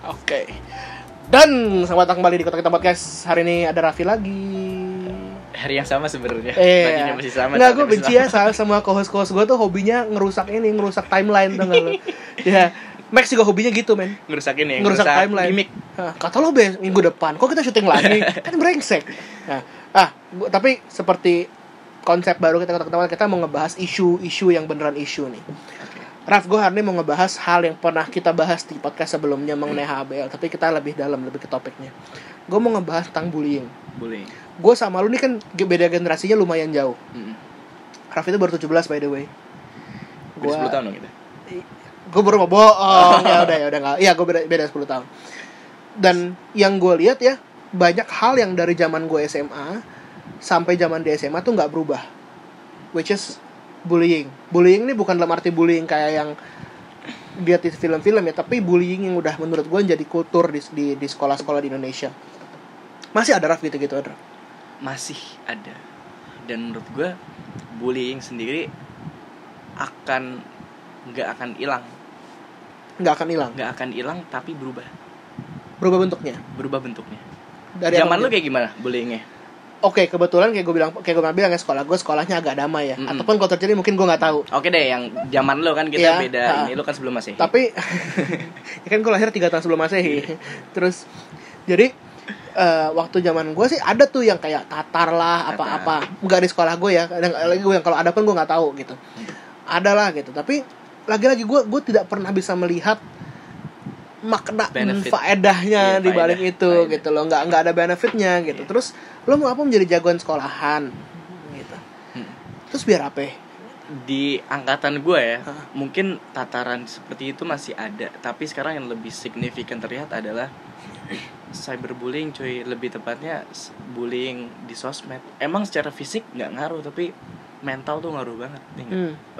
Oke. Dan selamat datang kembali di Kota Kita Podcast. Hari ini ada Raffi lagi. Hari yang sama sebenarnya. Bajunya masih sama. Nggak, gue benci ya sama co-host gue tuh hobinya ngerusak timeline, tau gak lo? Ya, Max juga hobinya gitu, men. Ngerusak ini, ngerusak timeline. Gimmick. Kata lo minggu depan, kok kita syuting lagi? Kan brengsek. Tapi seperti konsep baru kita mau ngebahas isu yang beneran isu nih. Raf, gue hari ini mau ngebahas hal yang pernah kita bahas di podcast sebelumnya mengenai HBL, tapi kita lebih dalam, lebih ke topiknya. Gue mau ngebahas tentang bullying. Gue sama lu nih kan beda generasinya lumayan jauh. Raf itu baru 17 by the way. Gue 10 tahun dong kita. Gue baru mau bohong. ya udah enggak. Iya, gue beda 10 tahun. Dan yang gue lihat ya, banyak hal yang dari zaman gue SMA sampai zaman di SMA tuh nggak berubah. Which is bullying. Bullying ini bukan dalam arti bullying kayak yang dia di film-film ya, tapi bullying yang udah menurut gue jadi kultur di sekolah-sekolah di Indonesia. Masih ada, Raf, gitu-gitu ada. Masih ada. Dan menurut gue bullying sendiri nggak akan hilang. Nggak akan hilang, tapi berubah bentuknya. Dari zaman lu kayak gimana bullyingnya? Oke, kebetulan kayak gue bilang ya, sekolahnya agak damai ya. Ataupun kalau terjadi mungkin gue nggak tahu. Oke deh, yang zaman lo kan kita beda. Ini lo kan sebelum Masehi. Tapi ya kan gue lahir 3 tahun sebelum Masehi. Terus jadi waktu zaman gue sih ada tuh yang kayak Tatar lah, apa-apa. Enggak di sekolah gue ya. Lagi gue yang kalau ada pun gue nggak tahu gitu. Ada lah gitu. Tapi lagi-lagi gue tidak pernah bisa melihat makna faedahnya di balik itu gitu loh, nggak ada benefitnya gitu. Terus lo mau apa menjadi jagoan sekolahan gitu, terus biar apa di angkatan gue ya, mungkin tataran seperti itu masih ada, tapi sekarang yang lebih signifikan terlihat adalah cyberbullying, cuy. Lebih tepatnya bullying di sosmed. Emang secara fisik nggak ngaruh, tapi mental tuh ngaruh banget.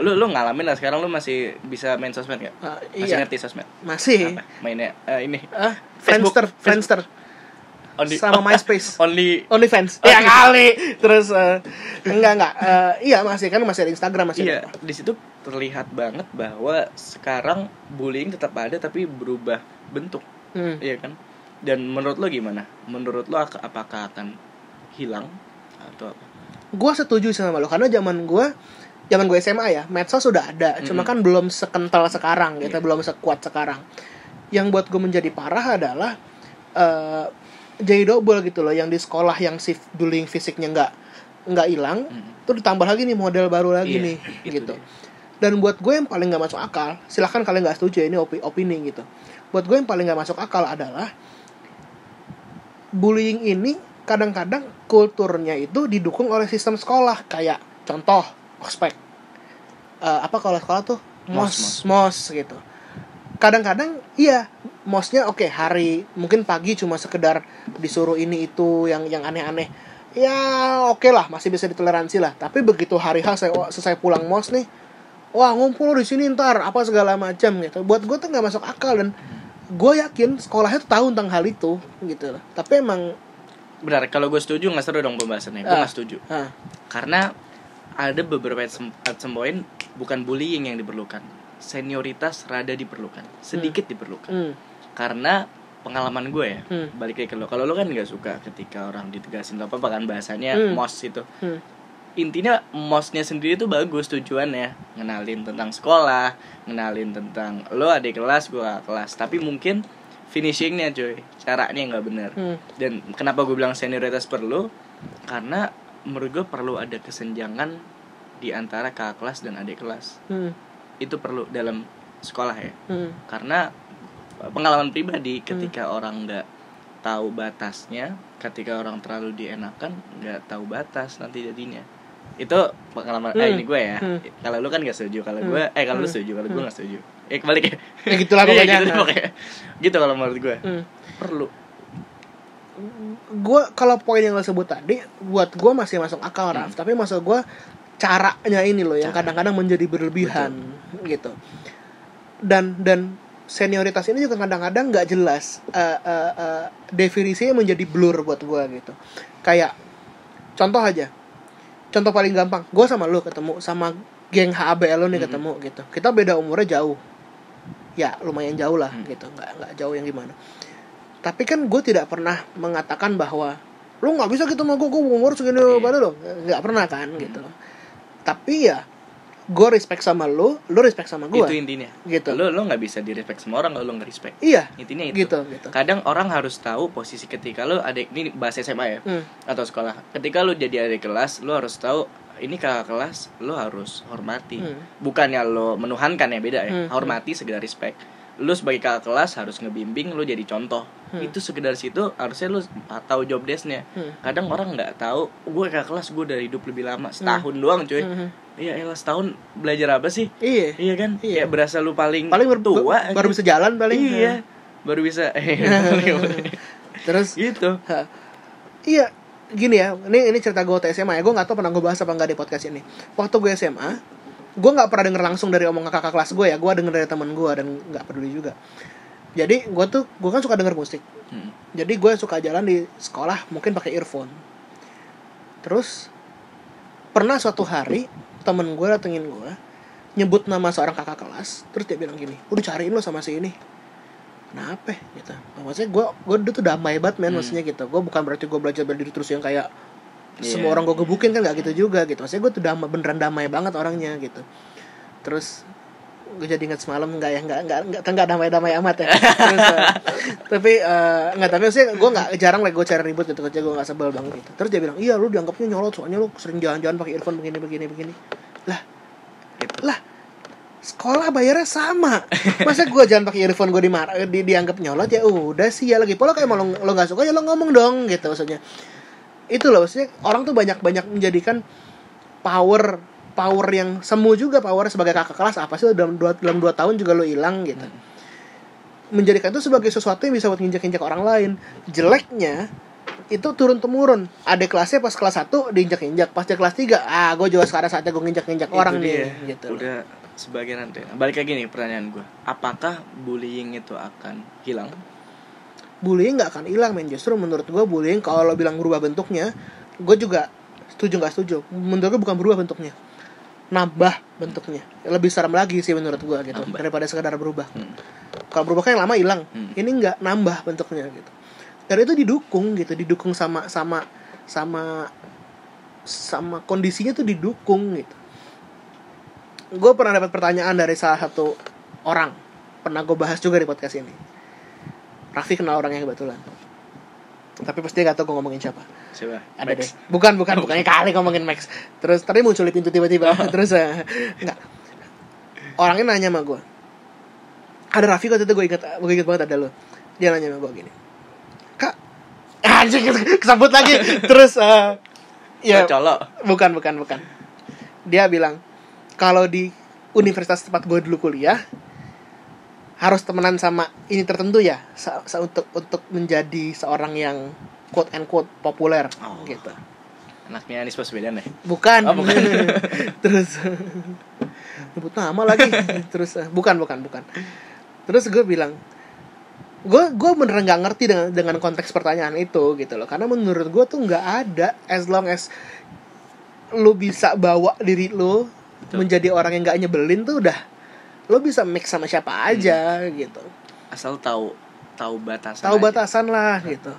Lu ngalamin lah sekarang. Lu masih bisa main sosmed nggak? Masih ngerti sosmed? Masih. Apa? Mainnya ini Friendster. Sama MySpace. Only fans. Ya kali. Terus enggak. Iya masih ada Instagram masih. Iya. Di situ terlihat banget bahwa sekarang bullying tetap ada tapi berubah bentuk. Iya kan? Dan menurut lo gimana? Menurut lo apakah akan hilang atau apa? Gue setuju sama lo, karena zaman gue SMA ya, medsos sudah ada, cuma kan belum sekental sekarang gitu, belum sekuat sekarang. Yang buat gue menjadi parah adalah jadi double gitu loh, yang di sekolah yang si bullying fisiknya nggak hilang, tuh ditambah lagi nih model baru lagi nih gitu. Dan buat gue yang paling nggak masuk akal, silahkan kalian nggak setuju, ini opini gitu. Buat gue yang paling nggak masuk akal adalah bullying ini kadang-kadang kulturnya itu didukung oleh sistem sekolah, kayak contoh ospek, kalau sekolah tuh mos gitu. Kadang-kadang iya mosnya hari mungkin pagi cuma sekedar disuruh ini itu yang aneh-aneh, ya oke lah, masih bisa ditoleransi lah. Tapi begitu hari H selesai pulang mos nih, wah ngumpul di sini ntar apa segala macam gitu. Buat gue tuh nggak masuk akal, dan gue yakin sekolahnya tuh tahu tentang hal itu gitu. Tapi emang benar, kalau gue setuju nggak seru dong pembahasannya. Gue nggak setuju. Karena ada beberapa poin, bukan bullying yang diperlukan, senioritas rada diperlukan, sedikit diperlukan. Karena pengalaman gue ya, balik lagi ke lo. Kalau lo kan nggak suka ketika orang ditegasin apa kan bahasanya mos itu. Intinya mosnya sendiri tuh bagus tujuannya, ngenalin tentang sekolah, ngenalin tentang lo adik kelas, gue kelas. Tapi mungkin finishingnya cuy, caranya nggak benar. Dan kenapa gue bilang senioritas perlu? Karena menurut gue perlu ada kesenjangan di antara kakak kelas dan adik kelas. Itu perlu dalam sekolah ya. Karena pengalaman pribadi, ketika orang nggak tahu batasnya, ketika orang terlalu dienakan, nggak tahu batas nanti jadinya. Itu pengalaman ini gue ya. Kalau lu kan nggak setuju, kalau gue kalau lu setuju, kalau gue nggak setuju. Kebalik ya. Ya gitulah pokoknya. Gitu kalau menurut gue. Perlu. Gue kalau poin yang lo sebut tadi, buat gue masih masuk akal, Raf. Tapi maksud gue caranya ini loh yang kadang-kadang menjadi berlebihan. Betul. Gitu. Dan senioritas ini juga kadang-kadang nggak jelas. Definisinya menjadi blur buat gue gitu. Kayak contoh paling gampang, gue sama lo ketemu, sama geng HABL lo nih ketemu gitu, kita beda umurnya jauh, ya lumayan jauh lah gitu, nggak jauh yang gimana. Tapi kan gue tidak pernah mengatakan bahwa lu nggak bisa gitu sama gue umur segini pada lo, nggak pernah kan gitu. Tapi ya gue respect sama lu respect sama gue. Itu intinya. Gitu. Lo nggak bisa di respect sama orang kalau lo nggak respect. Iya. Intinya itu. Gitu. Kadang orang harus tahu posisi ketika lo ada, ini bahas SMA ya, atau sekolah. Ketika lo jadi adik kelas, lo harus tahu ini kakak kelas, lo harus hormati. Bukannya lo menuhankan ya, beda ya. Hormati sekedar respect. Lo sebagai kakak kelas harus ngebimbing, lo jadi contoh. Itu sekedar situ harusnya lo tahu job desk-nya. Kadang orang nggak tahu, gue kakak kelas, gue udah hidup lebih lama setahun doang cuy. Iya, elah setahun belajar apa sih? Iya kan? Iya. Ya berasa lu paling tua, baru bisa jalan paling. Iya. Baru bisa. Terus gitu. Iya, gini ya. Ini cerita gue waktu SMA ya. Gue nggak tahu pernah gue bahas apa nggak di podcast ini. Waktu gue SMA, gue nggak pernah denger langsung dari omongan kakak kelas gue ya. Gue denger dari teman gue dan nggak peduli juga. Jadi gue kan suka denger musik. Jadi gue suka jalan di sekolah mungkin pakai earphone. Terus pernah suatu hari temen gue datengin gue, nyebut nama seorang kakak kelas, terus dia bilang gini, udah cariin lo sama si ini. Kenapa gitu? Maksudnya gue tuh damai banget maksudnya gitu. Gue bukan berarti gue belajar berdiri terus yang kayak semua orang gue gebukin, kan nggak gitu juga gitu. Maksudnya gue tuh beneran damai banget orangnya gitu. Terus gue jadi ingat semalam nggak damai amat ya. Terus, tapi maksudnya gue nggak jarang lagi gue cari ribut gitu, kerja gue nggak sebel banget gitu. Terus dia bilang, iya lu dianggapnya nyolot soalnya lu sering jalan-jalan pakai earphone begini. Lah sekolah bayarnya sama, masa gue jalan pakai earphone gue dianggap nyolot? Ya udah sih ya, lagi pola kayak mau lo nggak suka ya lo ngomong dong gitu. Maksudnya itu loh, maksudnya orang tuh banyak menjadikan power yang semu juga, power sebagai kakak kelas apa sih dalam 2 tahun juga lo hilang gitu. Menjadikan itu sebagai sesuatu yang bisa buat nginjak-injak orang lain. Jeleknya itu turun temurun. Adik kelasnya pas kelas 1 diinjak-injak, pas di kelas 3 gue juga sekarang saatnya gue nginjak-injak orang nih gitu. Udah sebagian nanti. Balik lagi nih pertanyaan gue, apakah bullying itu akan hilang? Bullying nggak akan hilang men. Justru menurut gue bullying, kalau lo bilang berubah bentuknya, gue juga setuju nggak setuju. Menurut gue bukan berubah bentuknya, nambah bentuknya. Lebih serem lagi sih menurut gue gitu, daripada sekedar berubah. Kalau berubah kan yang lama hilang, ini nggak nambah bentuknya gitu. Dan itu didukung sama kondisinya tuh didukung gitu. Gue pernah dapat pertanyaan dari salah satu orang, pernah gue bahas juga di podcast ini. Raffi kenal orangnya kebetulan, tapi pasti dia gak tau gue ngomongin siapa. Ada Max. Deh. Bukannya kali ngomongin Max. Terus tadi muncul di pintu tiba-tiba. Terus enggak. Orangnya nanya sama gue. Ada Raffi waktu itu, gue ingat banget ada lo. Dia nanya sama gue gini, Kak, anjing kesambut lagi. Terus ya colok. Bukan. Dia bilang, kalau di universitas tempat gue dulu kuliah harus temenan sama ini tertentu ya, untuk menjadi seorang yang quote and quote populer gitu. Anaknya Anies Baswedan ya? Bukan. Terus nyebut nama lagi. Terus bukan. Terus gue bilang, gue beneran nggak ngerti dengan konteks pertanyaan itu gitu loh. Karena menurut gue tuh nggak ada, as long as lu bisa bawa diri lu menjadi orang yang nggak nyebelin tuh udah, lo bisa mix sama siapa aja gitu. Asal tahu batasan. Tahu batasan lah gitu.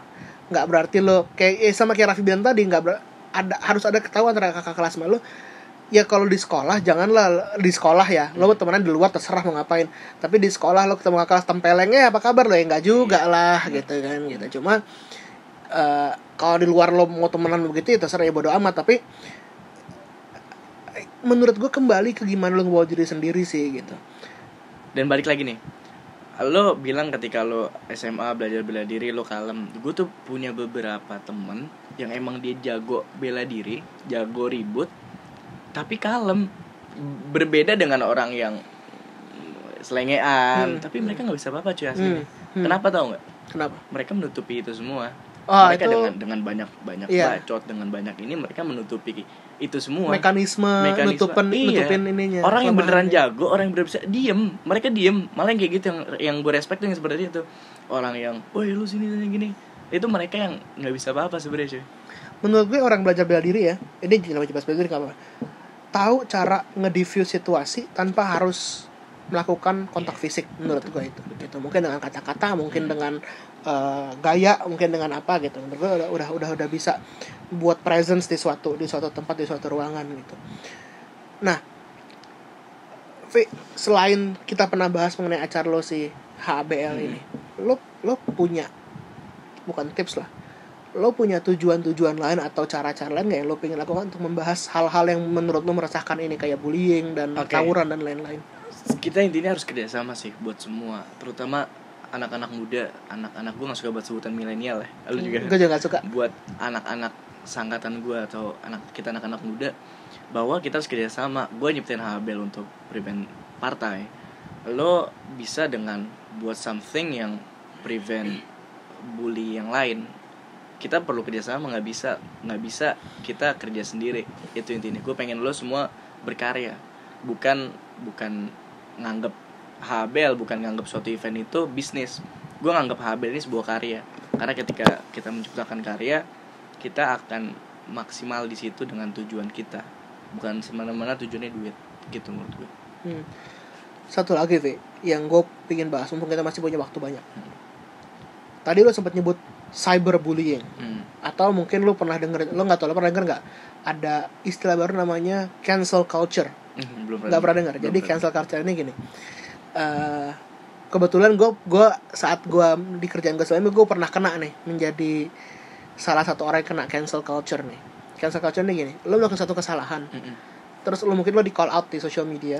Nggak berarti lo kayak sama kayak Raffi bilang tadi, harus ada ketahuan antara kakak kelas sama lo. Ya kalau di sekolah janganlah di sekolah ya. Lo temenan di luar terserah mau ngapain. Tapi di sekolah lo ketemu kakak kelas tempelengnya apa kabar lo, ya nggak juga lah gitu kan gitu. Cuma kalau di luar lo mau temenan begitu ya terserah, ya bodo amat. Tapi menurut gue kembali ke gimana lo ngebawa diri sendiri sih gitu. Dan balik lagi nih, lo bilang ketika lo SMA belajar bela diri lo kalem. Gue tuh punya beberapa temen yang emang dia jago bela diri, jago ribut, tapi kalem. Berbeda dengan orang yang selengean, tapi mereka nggak bisa apa-apa cuy aslinya. Kenapa tau nggak? Kenapa? Mereka menutupi itu semua. Mereka itu, dengan banyak bacot, dengan banyak ini mereka menutupi itu semua. Mekanisme. Nutupin ininya. Orang yang beneran jago, orang yang beneran bisa diem, mereka diem. Malah yang kayak gitu yang gue respect tuh yang seperti itu. Orang yang, woi lu sini gini. Itu mereka yang nggak bisa apa-apa sebenarnya cuy. Menurut gue orang belajar bela diri ya, ini namanya bela diri nggak apa. Tahu cara ngedifuse situasi tanpa harus melakukan kontak fisik menurut gue itu gitu. Mungkin dengan kata-kata, mungkin dengan gaya, mungkin dengan apa gitu. Menurut gue udah bisa buat presence di suatu tempat, di suatu ruangan gitu. Nah, selain kita pernah bahas mengenai acara lo si HBL ini, lo punya, bukan tips lah, lo punya tujuan lain atau cara-cara lain nggak yang lo pengen lakukan untuk membahas hal-hal yang menurut lo meresahkan ini, kayak bullying dan tawuran dan lain-lain? Kita intinya harus kerjasama sih buat semua, terutama anak-anak muda. Anak-anak gue nggak suka buat sebutan milenial ya, lo juga? Gue juga nggak suka. Buat anak-anak sangkatan gue atau anak-anak muda, bahwa kita harus kerjasama. Gue nyiptain HBL untuk prevent partai. Lo bisa dengan buat something yang prevent bully yang lain. Kita perlu kerjasama, nggak bisa kita kerja sendiri. Itu intinya. Gue pengen lo semua berkarya, bukan nganggep HBL, bukan nganggep suatu event itu bisnis. Gue nganggep HBL ini sebuah karya, karena ketika kita menciptakan karya, kita akan maksimal di situ dengan tujuan kita, bukan semena-mena tujuannya duit gitu menurut gue. Satu lagi Vi, yang gue pengen bahas, mumpung kita masih punya waktu banyak. Tadi lo sempat nyebut cyberbullying, atau mungkin lo pernah denger, lo nggak tahu lo pernah denger nggak, ada istilah baru namanya cancel culture. Nggak pernah dengar. Jadi cancel culture ini gini, kebetulan gue saat gue di kerjaan gue sebelumnya, gue pernah kena nih, menjadi salah satu orang yang kena cancel culture nih. Cancel culture ini gini, lo melakukan satu kesalahan, terus lo mungkin di call out di social media,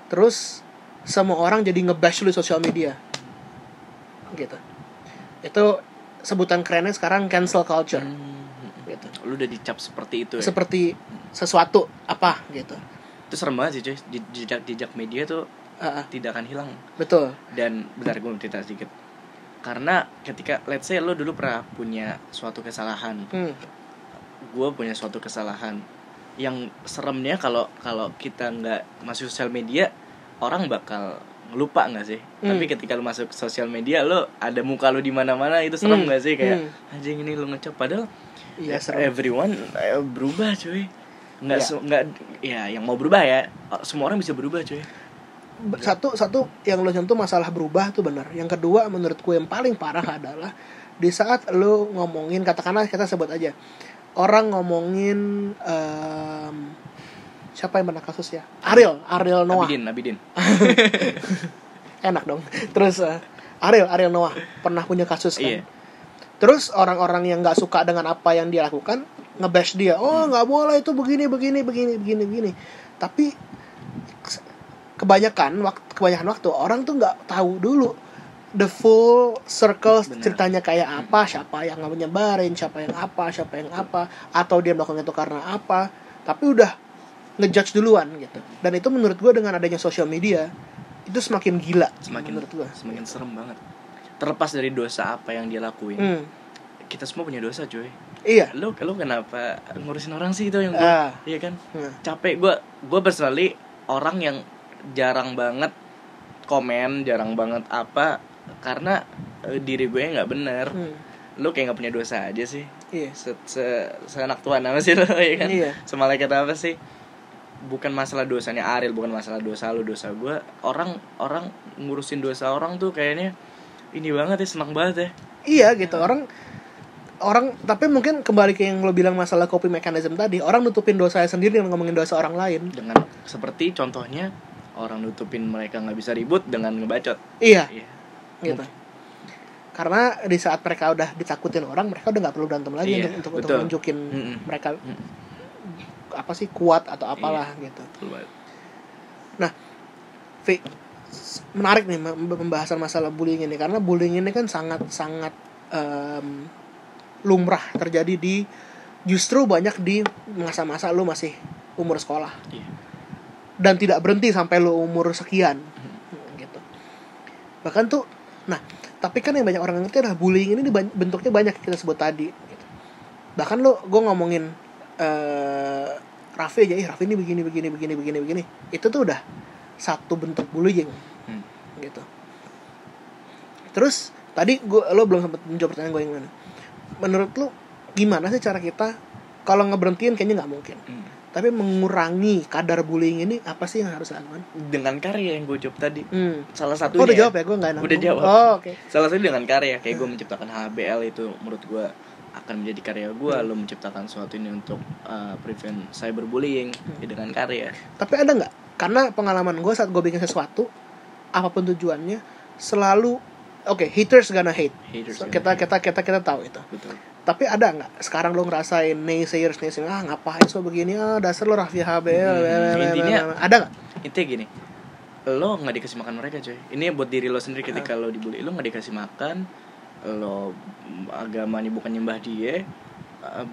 terus semua orang jadi nge-bash lo di social media gitu. Itu sebutan kerennya sekarang cancel culture gitu. Lo udah dicap seperti itu ya? Seperti sesuatu apa gitu. Itu serem banget sih cuy. Jejak media tuh tidak akan hilang. Betul. Dan bentar, gue mau cerita sedikit. Karena ketika let's say lo dulu pernah punya suatu kesalahan, gue punya suatu kesalahan, yang seremnya kalau kita nggak masuk sosial media, orang bakal lupa nggak sih? Tapi ketika lo masuk sosial media, lo ada muka lo di mana-mana, itu serem nggak sih? Kayak anjing ini lo ngecap, padahal everyone berubah cuy. Nggak ya, yang mau berubah ya, semua orang bisa berubah cuy. Satu yang lo contoh masalah berubah tuh benar. Yang kedua menurut gue yang paling parah adalah di saat lo ngomongin, katakanlah kita sebut aja orang ngomongin siapa yang pernah kasus ya, Ariel Noah. Abidin. Enak dong. Terus Ariel Noah pernah punya kasus kan. Iya. Terus orang-orang yang nggak suka dengan apa yang dia lakukan nge-bash dia. Oh nggak boleh itu begini. Tapi kebanyakan waktu orang tuh nggak tahu dulu the full circle. Bener. Ceritanya kayak apa, siapa yang menyebarin, siapa yang apa, atau dia melakukan itu karena apa. Tapi udah ngejudge duluan gitu. Dan itu menurut gue dengan adanya social media itu semakin gila. Menurut gue semakin serem banget. Terlepas dari dosa apa yang dia lakuin, kita semua punya dosa cuy. Iya. Lo kenapa ngurusin orang sih, itu yang gue, iya kan? Capek gue personally orang yang jarang banget komen, jarang banget apa, karena diri gue nggak bener. Lo kayak nggak punya dosa aja sih. Iya. Seanak Tuhan apa sih lo, ya kan? Iya. Semalaikat apa sih? Bukan masalah dosanya Ariel, bukan masalah dosa lo, dosa gue. Orang ngurusin dosa orang tuh kayaknya ini banget ya, senang banget ya. Iya gitu. Orang tapi mungkin kembali ke yang lo bilang masalah coping mechanism tadi, orang nutupin dosanya sendiri dengan ngomongin dosa orang lain. Dengan seperti contohnya orang nutupin mereka nggak bisa ribut dengan ngebacot. Iya. Gitu. Karena di saat mereka udah ditakutin orang, mereka udah nggak perlu berantem lagi untuk nunjukin mereka apa sih, kuat atau apalah gitu. Nah, menarik nih pembahasan masalah bullying ini, karena bullying ini kan sangat lumrah terjadi di, justru banyak di masa-masa lu masih umur sekolah. Dan tidak berhenti sampai lu umur sekian gitu. Bahkan tuh, nah, tapi kan yang banyak orang ngerti adalah bullying ini bentuknya banyak kita sebut tadi gitu. Bahkan gue ngomongin Raffi aja, Raffi ini begini. Itu tuh udah satu bentuk bullying gitu. Terus tadi lo belum sempat menjawab pertanyaan gue yang mana. Menurut lo gimana sih cara kita kalau ngeberhentiin? Kayaknya nggak mungkin. tapi mengurangi kadar bullying ini, apa sih yang harus lakukan? Dengan karya yang gue jawab tadi. Salah satunya. Udah jawab ya, gue nggak nanggung. Udah jawab. Okay. Salah satunya dengan karya, kayak gue menciptakan HBL itu menurut gue akan menjadi karya gue. Lo menciptakan sesuatu ini untuk prevent cyberbullying ya dengan karya. Tapi ada nggak? Karena pengalaman gue saat gue bikin sesuatu, apapun tujuannya, selalu haters gonna hate. Kita tahu itu. Betul. Tapi ada nggak sekarang lo ngerasain naysayers ngapain so begini, dasar lo Raffi HBL. Intinya ada nggak? Intinya gini, lo nggak dikasih makan mereka coy. Ini buat diri lo sendiri. Ketika lo dibully, lo nggak dikasih makan, lo agamanya bukan nyembah dia,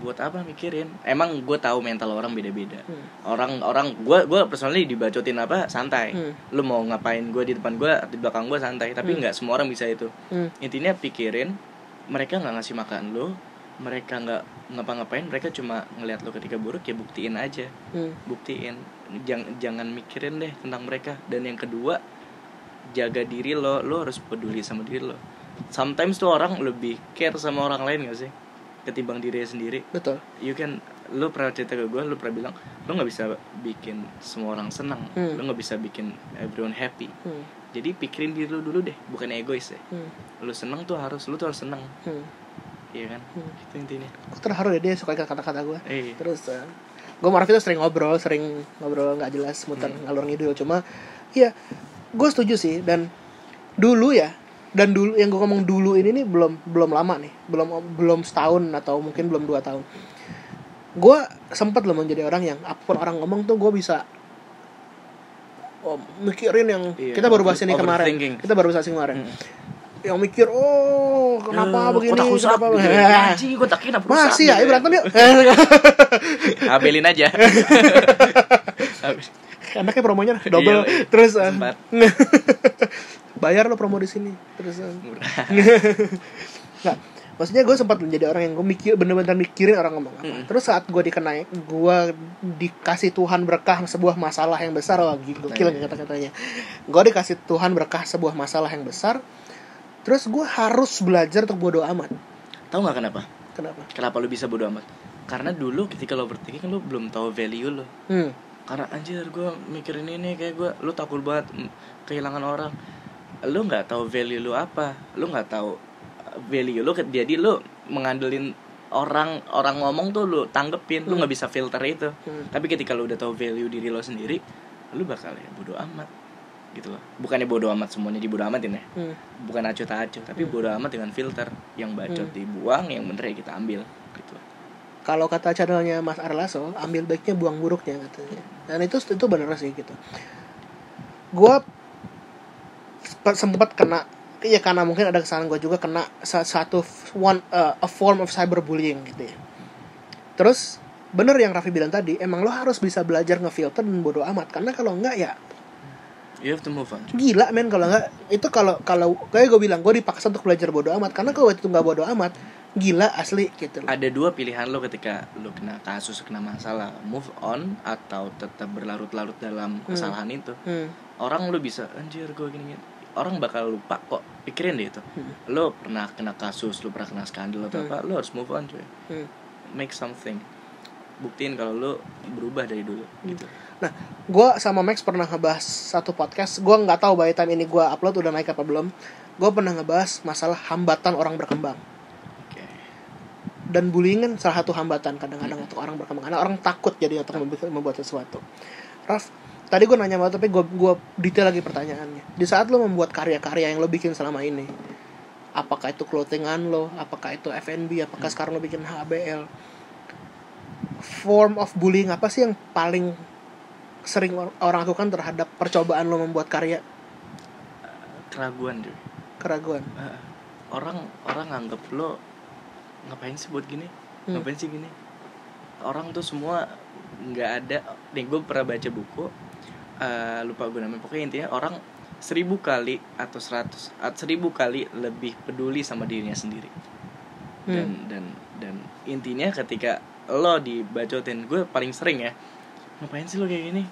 buat apa mikirin? Emang gue tahu mental orang beda-beda. Orang gue personally dibacotin apa santai. Lo mau ngapain gue di depan gue, di belakang gue santai. Tapi nggak semua orang bisa itu. Intinya pikirin, mereka nggak ngasih makan lo, mereka nggak ngapa-ngapain, mereka cuma ngelihat lo ketika buruk, ya buktiin aja. Buktiin, jangan mikirin deh tentang mereka. Dan yang kedua, jaga diri lo harus peduli sama diri lo. Sometimes tuh orang lebih care sama orang lain gak sih ketimbang dirinya sendiri. Betul. Lo pernah cerita ke gue, lo pernah bilang lo nggak bisa bikin semua orang senang, lo nggak bisa bikin everyone happy. Jadi pikirin diri lo dulu deh, bukan egois ya. Lo senang tuh harus senang. Iya kan? Itu intinya. Gue terharu ya dia suka kata-kata gue. Terus gue Marif itu sering ngobrol nggak jelas, muter ngalur ngidul. Cuma ya gue setuju sih. Dan dulu yang gue ngomong dulu ini nih belum lama nih, belum setahun atau mungkin belum 2 tahun. Gue sempat loh menjadi orang yang apapun orang ngomong tuh gue bisa mikirin yang kita baru bahas ini kemarin. Yang mikir, kenapa begini, kenapa anjing, gue takin apa rusak. Masih ya, berantem yuk. Abelin aja. Enaknya promonya double. Iya, terus bayar lo promo di sini. Terus nggak, maksudnya gue sempat menjadi orang yang gue bener-bener mikirin orang ngomong apa. Terus saat gue dikasih Tuhan berkah sebuah masalah yang besar, gokil kata-katanya. Gue dikasih Tuhan berkah sebuah masalah yang besar. Terus gue harus belajar untuk bodo amat. Tahu nggak kenapa? Kenapa lu bisa bodo amat? Karena dulu ketika lo berpikir kan lo belum tahu value lo. Karena anjir gue mikirin ini, kayak lo takut banget kehilangan orang. Lo nggak tahu value lo apa, lo nggak tahu value lo, jadi lo mengandelin orang ngomong tuh lo tanggepin, lo nggak bisa filter itu. Tapi ketika lo udah tahu value diri lo sendiri, lo bakal ya bodo amat gitu loh. Bukannya bodo amat semuanya dibodo amatin ya, bukan acuh tak acuh, tapi bodo amat dengan filter. Yang bacot dibuang, yang bener ya kita ambil gitu. Kalau kata channelnya Mas Arlaso, ambil baiknya buang buruknya katanya. Dan itu bener sih gitu. Gue sempat kena, ya karena mungkin ada kesalahan gue juga, kena a form of cyberbullying gitu ya. Terus bener yang Raffi bilang tadi, emang lo harus bisa belajar ngefilter dan bodo amat. Karena kalau enggak ya you have to move on. Gila men, kalau enggak itu kalau kayak gue bilang, gue dipaksa untuk belajar bodo amat. Karena kalau itu enggak bodo amat, gila asli gitu. Ada 2 pilihan lo ketika lo kena kasus, kena masalah, move on atau tetap berlarut-larut dalam kesalahan itu. Orang lo bisa anjir gue gini. Orang bakal lupa kok. Pikirin deh itu. Lo pernah kena kasus, lo pernah kena skandal atau apa, lo harus move on cuy. Make something. Buktiin kalau lo berubah dari dulu gitu. Nah, gue sama Max pernah ngebahas satu podcast. Gue nggak tahu by time ini gue upload udah naik apa belum. Gue pernah ngebahas masalah hambatan orang berkembang. Dan bullying kan salah satu hambatan kadang-kadang untuk orang berkembang. Karena orang takut jadi untuk membuat sesuatu. Raf, tadi gue nanya banget, tapi gue detail lagi pertanyaannya. Di saat lo membuat karya-karya yang lo bikin selama ini, apakah itu clothingan lo, apakah itu F&B, apakah sekarang lo bikin HBL, form of bullying apa sih yang paling sering orang lakukan terhadap percobaan lo membuat karya? Keraguan tuh. Orang anggap lo ngapain sih buat gini? Ngapain sih gini? Orang tuh semua nggak ada. Nih gue pernah baca buku, lupa gue namanya. Pokoknya intinya orang 1000 kali atau 100 kali lebih peduli sama dirinya sendiri. Dan intinya ketika lo dibacotin, gue paling sering ya, ngapain sih lo kayak gini?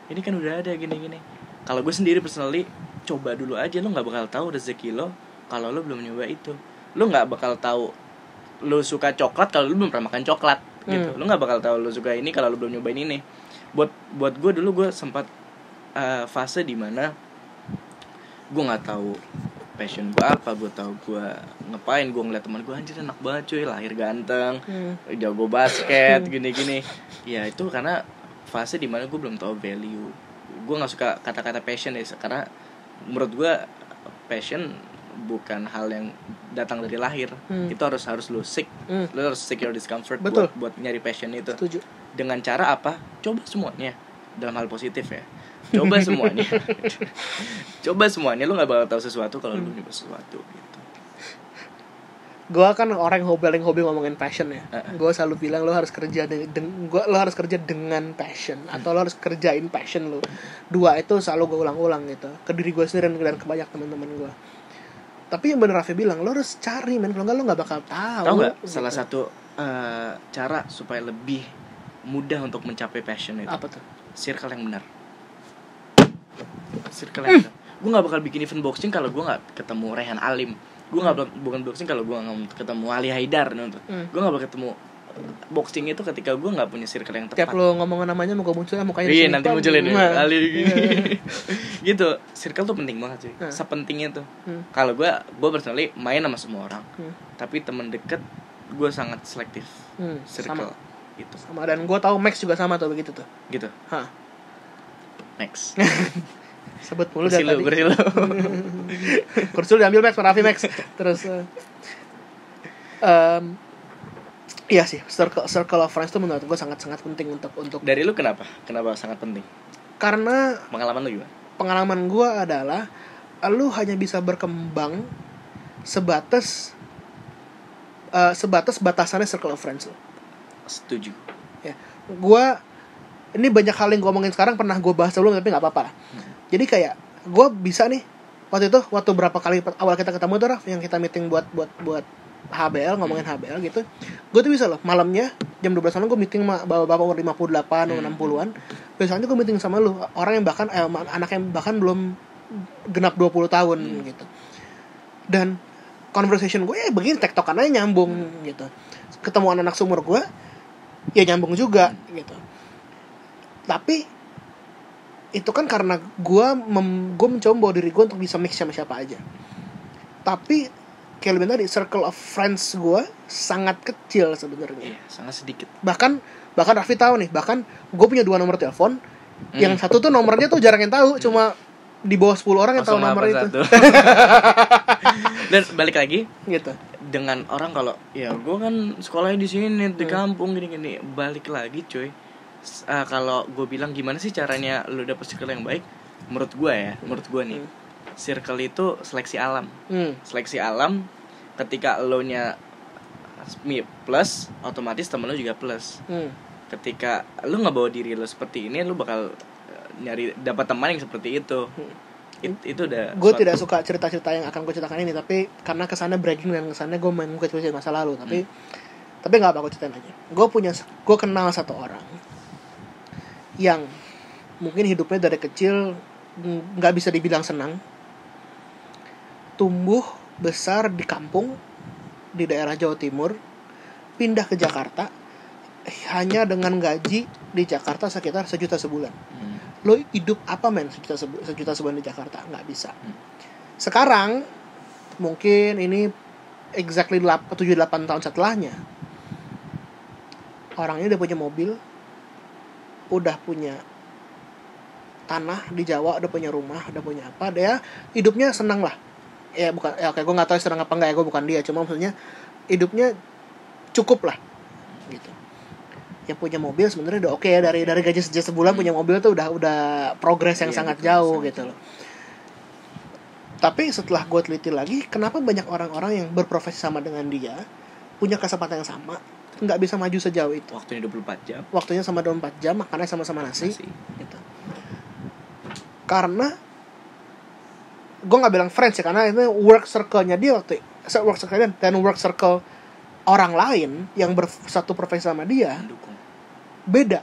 Ini kan udah ada gini-gini. Kalau gue sendiri personally, coba dulu aja. Lo nggak bakal tahu rezeki lo kalau lo belum nyoba itu. Lo nggak bakal tahu lo suka coklat kalau lo belum pernah makan coklat gitu. Lo nggak bakal tahu lo suka ini kalau lo belum nyobain ini. buat gue dulu gue sempat fase di mana gue nggak tahu passion gue apa. Gue tahu gue ngapain, gue ngeliat teman gue anjir enak banget cuy, lahir ganteng, jago basket gini-gini. Ya itu karena fase di mana gue belum tahu value. Gue nggak suka kata-kata passion ya, karena menurut gue passion bukan hal yang datang dari lahir. Itu harus lu seek, lu harus seek your discomfort. Betul. buat nyari passion itu. Setuju. Dengan cara apa? Coba semuanya dalam hal positif ya. Coba semuanya. Coba semuanya, lu nggak bakal tahu sesuatu kalau lu nyoba sesuatu gitu. Gue kan orang yang hobi ngomongin passion ya. Gue selalu bilang lo harus kerja lo harus kerja dengan passion atau lo harus kerjain passion lo. Dua itu selalu gue ulang-ulang gitu ke diri gue sendiri dan ke banyak teman-teman gue. Tapi yang bener Raffi bilang, lo harus cari men, kalau nggak lo nggak bakal tahu. Tahu nggak? Gitu. Salah satu cara supaya lebih mudah untuk mencapai passion itu. Apa tuh? Circle yang benar. Circle yang benar. Gue nggak bakal bikin event boxing kalau gue nggak ketemu Rehan Alim. Gue nggak bukan boxing kalau gue nggak ketemu Ali Haidar. Gue nggak bakal ketemu boxing itu ketika gue nggak punya circle yang tepat. Tiap lo ngomong namanya mau muncul mukanya iya nanti munculin ya Ali gitu. Circle tuh penting banget cuy. Sepentingnya tuh. Kalau gue personally main sama semua orang, tapi temen deket gue sangat selektif. Circle sama. Gitu. Sama, dan gue tahu Max juga sama tuh begitu tuh. Gitu. Hah. Max. Sebut mulu dari tadi. Kursi lu diambil Max, Raffi Max. Terus iya sih, circle of friends itu menurut gue sangat-sangat penting untuk. Dari lu kenapa sangat penting? Karena pengalaman lu gimana? Pengalaman gue adalah lu hanya bisa berkembang sebatas batasannya circle of friends lu. Setuju. Ya, gue ini banyak hal yang gue omongin sekarang pernah gue bahas sebelum tapi nggak apa-apa. Jadi kayak gue bisa nih waktu berapa kali awal kita ketemu tuh Raf, yang kita meeting buat HBL, ngomongin HBL gitu. Gue tuh bisa loh malamnya jam 12 malam gue meeting sama bapak umur 58 atau 60-an. Biasanya gue meeting sama lu, orang yang bahkan anak yang bahkan belum genap 20 tahun gitu. Dan conversation gue ya begini, tektokan aja nyambung gitu. Ketemu anak seumur gue ya nyambung juga gitu. Tapi itu kan karena gue mencoba bawa diri gue untuk bisa mix sama siapa aja. Tapi kayak lebih tadi, circle of friends gue sangat kecil sebenarnya. Iya, sangat sedikit. Bahkan Raffi tahu nih, bahkan gue punya 2 nomor telepon. Yang satu tuh nomornya tuh jarang yang tahu, cuma di bawah 10 orang yang tahu nomor itu. Dan balik lagi gitu. Dengan orang kalau ya gue kan sekolahnya di sini di kampung gini-gini, balik lagi coy. Kalau gue bilang gimana sih caranya lu dapet circle yang baik? Menurut gue nih, circle itu seleksi alam. Seleksi alam, ketika lo nya plus, otomatis temen lo juga plus. Ketika lo nggak bawa diri lo seperti ini, lo bakal nyari dapat teman yang seperti itu. Itu udah. Gue tidak suka cerita-cerita yang akan gue ceritakan ini, tapi karena kesannya bragging dan kesannya gue main cerita masa lalu, tapi nggak apa, gue ceritain aja. Gue kenal satu orang yang mungkin hidupnya dari kecil nggak bisa dibilang senang, tumbuh besar di kampung di daerah Jawa Timur, pindah ke Jakarta hanya dengan gaji di Jakarta sekitar 1 juta sebulan. Lo hidup apa men 1 juta sebulan di Jakarta? Nggak bisa. Sekarang mungkin ini exactly 7-8 tahun setelahnya, orang ini udah punya mobil, udah punya tanah di Jawa, udah punya rumah, udah punya apa, dia hidupnya senang lah. Ya bukan, ya oke, gue nggak tahu senang apa enggak ya, gue bukan dia, cuma maksudnya hidupnya cukup lah gitu. Yang punya mobil sebenarnya udah oke ya, dari gaji sebulan punya mobil tuh udah progres yang sangat jauh gitu loh. Tapi setelah gue teliti lagi, kenapa banyak orang-orang yang berprofesi sama dengan dia, punya kesempatan yang sama, nggak bisa maju sejauh itu? Waktunya sama 24 jam, makannya sama-sama nasi. Gitu. Karena gue nggak bilang friends ya, karena itu work circle-nya dia work circle dan work circle orang lain yang satu profesi sama dia beda.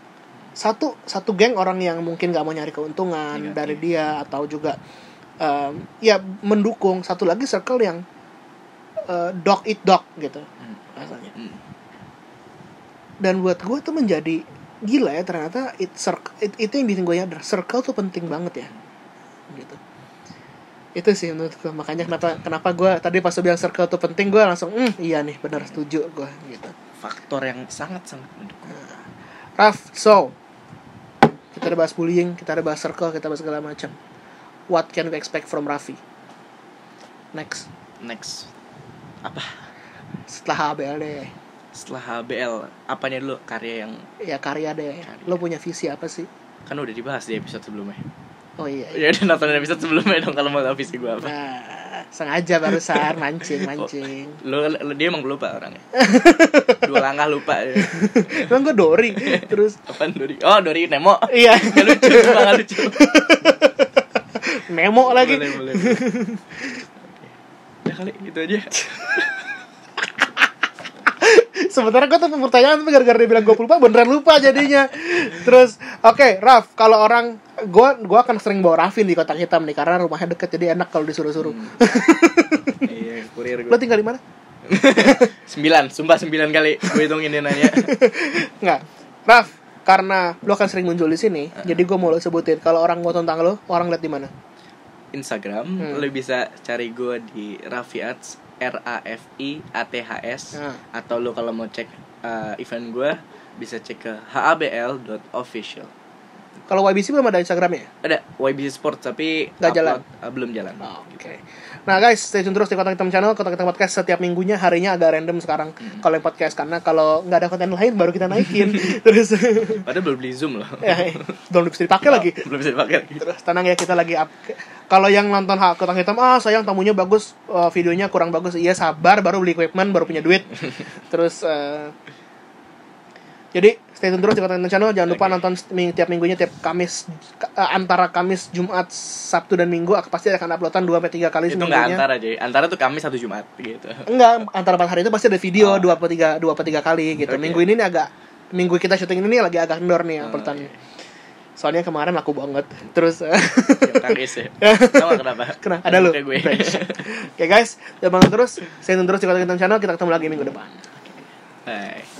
Satu geng orang yang mungkin nggak mau nyari keuntungan dari dia atau juga ya mendukung. Satu lagi circle yang dog eat dog gitu rasanya. Dan buat gue tuh menjadi gila ya ternyata itu yang bikin gue nyadar, circle tuh penting banget ya gitu. Itu sih menurut gue, makanya kenapa gue tadi pas lu bilang circle tuh penting, gue langsung iya nih benar, setuju gue gitu. Faktor yang sangat mendukung. Raf, so kita udah bahas bullying, kita udah bahas circle, kita bahas segala macam. What can we expect from Raffi next apa setelah HBL deh? Setelah HBL apanya dulu? Karya deh. Lo punya visi apa sih? Kan udah dibahas di episode sebelumnya. Oh iya. Ya udah nonton episode sebelumnya dong kalau mau tahu visi gue apa. Nah, sengaja barusan mancing. Lo dia emang lupa orangnya. 2 langkah lupa ya. Emang gue Dori. Terus apaan Dori? Oh, Dori Nemo. Iya. Gak lucu, gak lucu. Nemo lagi. Boleh. Ya kali itu aja. Sementara gue tuh pertanyaan tapi gara-gara dia bilang gue lupa, beneran lupa jadinya. Terus oke, Raf, kalau orang gue akan sering bawa Raffi di Kotak Hitam nih karena rumahnya deket, jadi enak kalau disuruh-suruh. Iya, kurir gue. Lo tinggal di mana? 9 kali gue hitungin dia nanya. Nggak, Raf, karena lo akan sering muncul di sini, jadi gue mau lo sebutin kalau orang mau tentang lo, orang lihat di mana? Instagram, lo bisa cari gue di Raffiaths, RAFIATHS. Atau lo kalau mau cek event gue bisa cek ke habl.official. Kalau YBC belum ada Instagramnya? Ada YBC Sport tapi nggak jalan. Belum jalan. Oke. Nah guys, stay tune terus di Kotak Hitam Channel. Kotak Hitam Podcast setiap minggunya, harinya agak random sekarang kalau yang podcast, karena kalau nggak ada konten lain baru kita naikin. Terus padahal belum beli Zoom loh. Belum bisa dipakai lagi. Belum bisa dipakai lagi. Terus tenang ya, kita lagi up. Kalau yang nonton Kotak Hitam, sayang tamunya bagus, videonya kurang bagus. Iya, sabar, baru beli equipment, baru punya duit. Terus jadi stay tune terus di Kotak Hitam Channel. Jangan lupa nonton tiap minggunya, tiap Kamis, antara Kamis, Jumat, Sabtu dan Minggu pasti akan uploadan 2-3 kali itu seminggunya. Itu enggak antara aja. Antara tuh Kamis atau Jumat gitu. Enggak, antara 4 hari itu pasti ada video 2-3 kali gitu. Okay. Minggu kita syuting ini lagi agak kendor nih uploadannya. Soalnya kemarin laku banget. Terus tangis ya. Tahu kenapa? Ada lu. Oke guys, jangan terus. Stay tune terus di Kotak Hitam Channel. Kita ketemu lagi minggu depan. Bye.